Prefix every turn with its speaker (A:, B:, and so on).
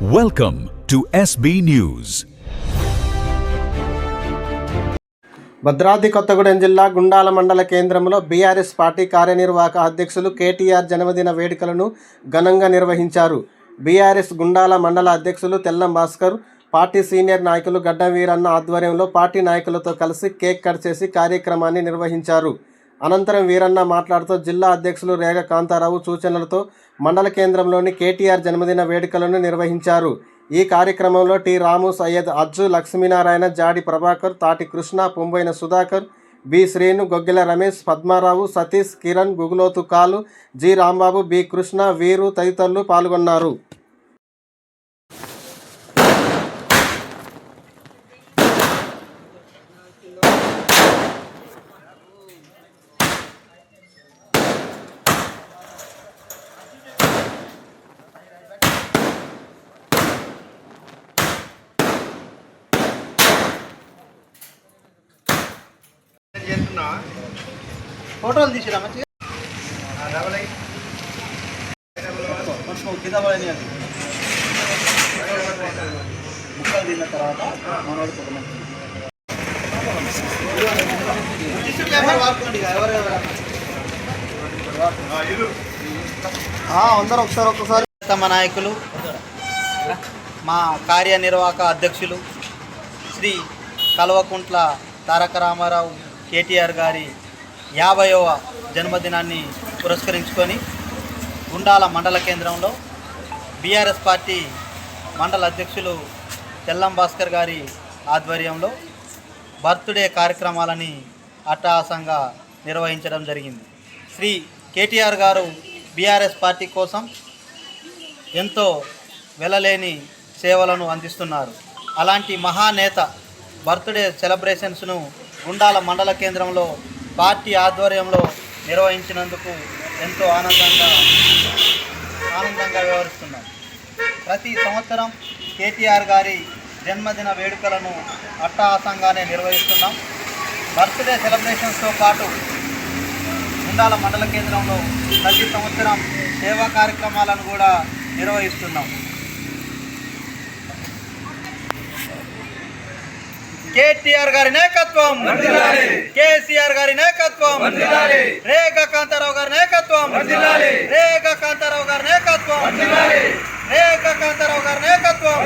A: Welcome to SB News.
B: Bhadradri Kothagudem జిల్లా గుండాల మండల కేంద్రంలో బీఆర్ఎస్ పార్టీ కార్యనిర్వాహక అధ్యక్షులు కేటీఆర్ జన్మదిన వేడుకలను ఘనంగా నిర్వహించారు. బీఆర్ఎస్ గుండాల మండల అధ్యక్షులు తెల్లం భాస్కర్, పార్టీ సీనియర్ నాయకులు గడ్డం వీరన్న ఆధ్వర్యంలో పార్టీ నాయకులతో కలిసి కేక్ కట్ చేసి కార్యక్రమాన్ని నిర్వహించారు. అనంతరం వీరన్న మాట్లాడుతూ జిల్లా అధ్యక్షులు రేగ కాంతారావు సూచనలతో మండల కేంద్రంలోని కేటీఆర్ జన్మదిన వేడుకలను నిర్వహించారు. ఈ కార్యక్రమంలో టి రాము, సయ్యద్ అజ్జు, లక్ష్మీనారాయణ, జాడి ప్రభాకర్, తాటి కృష్ణ, పొంబైన సుధాకర్, బి శ్రీను, గొగ్గెల రమేష్, పద్మారావు, సతీష్, కిరణ్, గుగులోతు కాలు, జి రాంబాబు, బి కృష్ణ, వీరు తదితరులు పాల్గొన్నారు.
C: ఫోటోలు తీసిరా మంచిగా కింద పడని ముక్కలు తిన్న తర్వాత మనవాడు అందరూ ఒకసారి తమ నాయకులు, మా కార్యనిర్వాహక అధ్యక్షులు శ్రీ కల్వకుంట్ల తారక రామారావు కేటీఆర్ గారి 50వ జన్మదినాన్ని పురస్కరించుకొని గుండాల మండల కేంద్రంలో బీఆర్ఎస్ పార్టీ మండల అధ్యక్షులు తెల్లం భాస్కర్ గారి ఆధ్వర్యంలో బర్త్డే కార్యక్రమాలని అట్టహాసంగా నిర్వహించడం జరిగింది. శ్రీ కేటీఆర్ గారు బీఆర్ఎస్ పార్టీ కోసం ఎంతో వెలలేని సేవలను అందిస్తున్నారు. అలాంటి మహానేత బర్త్డే సెలబ్రేషన్స్ను గుండాల మండల కేంద్రంలో పార్టీ ఆధ్వర్యంలో నిర్వహించినందుకు ఎంతో ఆనందంగా వ్యవహరిస్తున్నాం. ప్రతి సంవత్సరం కేటీఆర్ గారి జన్మదిన వేడుకలను అట్టహాసంగానే నిర్వహిస్తున్నాం. బర్త్డే సెలబ్రేషన్స్తో పాటు గుండాల మండల కేంద్రంలో ప్రతి సంవత్సరం సేవా కార్యక్రమాలను కూడా నిర్వహిస్తున్నాం. కేటీఆర్ గారి నాయకత్వం, కేసీఆర్ గారి నాయకత్వం, రేగ కాంతారావు గారి నాయకత్వం, రేగ కాంతారావు గారి నాయకత్వం, రేగ కాంతారావు గారి నాయకత్వం.